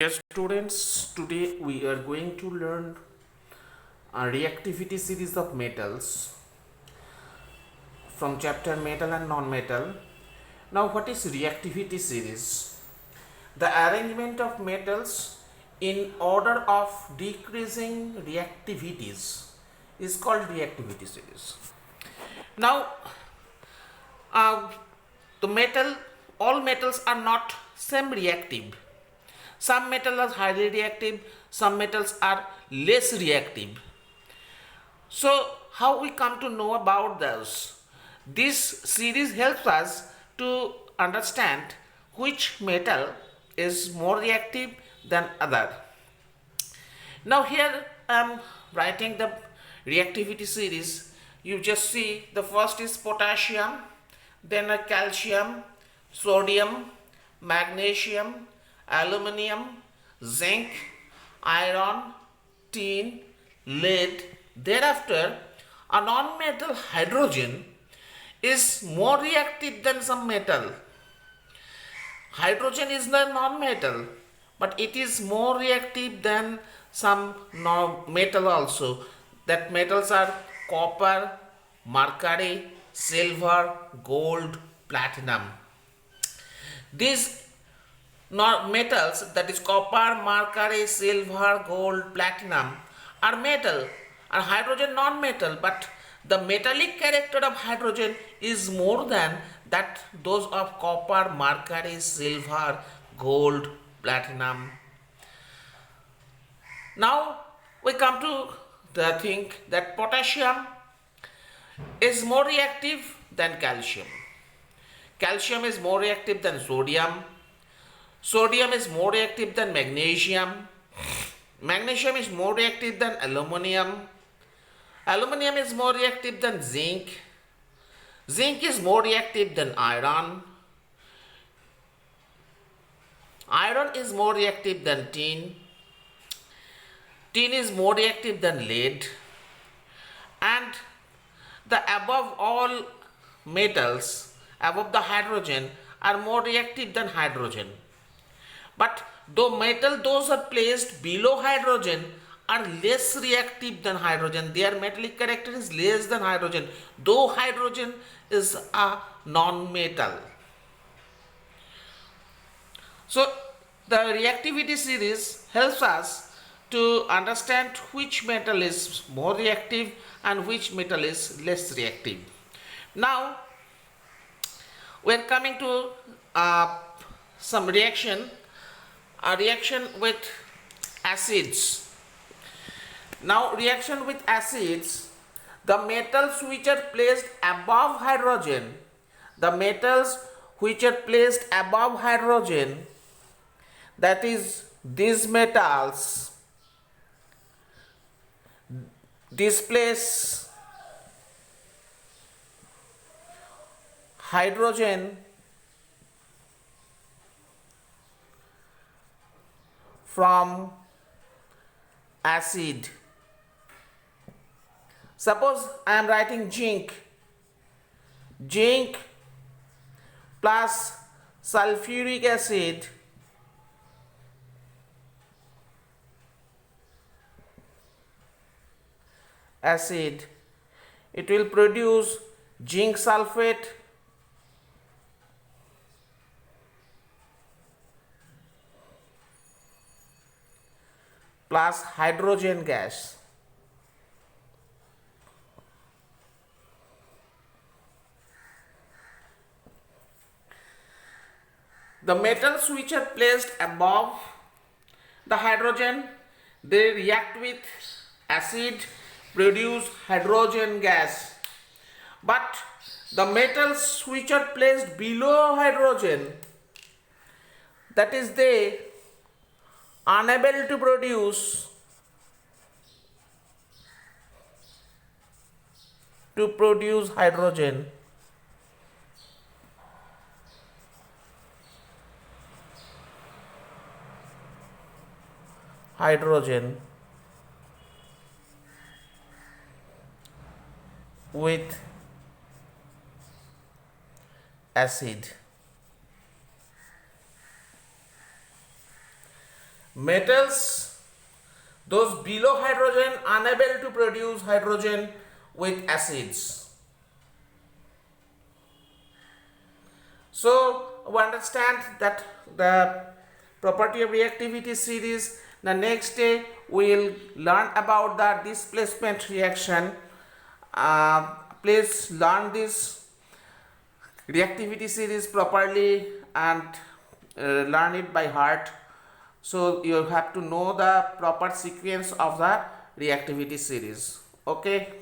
Yes, students, today we are going to learn a reactivity series of metals from chapter metal and non-metal. Now, what is reactivity series? The arrangement of metals in order of decreasing reactivities is called reactivity series. Now, uh, the metal, all metals are not same reactive. Some metals are highly reactive, some metals are less reactive. So, how we come to know about those? This series helps us to understand which metal is more reactive than other. Now here I am writing the reactivity series. You just see the first is potassium, then a calcium, sodium, magnesium, aluminium, zinc, iron, tin, lead. Thereafter, a non-metal hydrogen is more reactive than some metal. Hydrogen is the non-metal, but it is more reactive than some metal also. That metals are copper, mercury, silver, gold, platinum. These metals, that is copper, mercury, silver, gold, platinum, are metal, and hydrogen non-metal, but the metallic character of hydrogen is more than that those of copper, mercury, silver, gold, platinum. Now we come to the thing that potassium is more reactive than calcium. Calcium is more reactive than sodium. Sodium is more reactive than magnesium. Magnesium is more reactive than aluminium. Aluminium is more reactive than zinc. Zinc is more reactive than iron. Iron is more reactive than tin. Tin is more reactive than lead. And the above all metals, above the hydrogen, are more reactive than hydrogen. But those are placed below hydrogen are less reactive than hydrogen. Their metallic character is less than hydrogen, though hydrogen is a non-metal. So the reactivity series helps us to understand which metal is more reactive and which metal is less reactive. Now we are coming to some reaction, a reaction with acids. Now reaction with acids, the metals which are placed above hydrogen, the metals which are placed above hydrogen, that is these metals displace hydrogen from acid. Suppose I am writing zinc. Zinc plus sulfuric acid it will produce zinc sulfate plus hydrogen gas. The metals which are placed above the hydrogen, they react with acid, produce hydrogen gas. But the metals which are placed below hydrogen, that is they unable to produce hydrogen. With acid. Metals, those below hydrogen unable to produce hydrogen with acids. So we understand that the property of reactivity series. The next day we will learn about the displacement reaction. Please learn this reactivity series properly and learn it by heart. So you have to know the proper sequence of the reactivity series. Okay.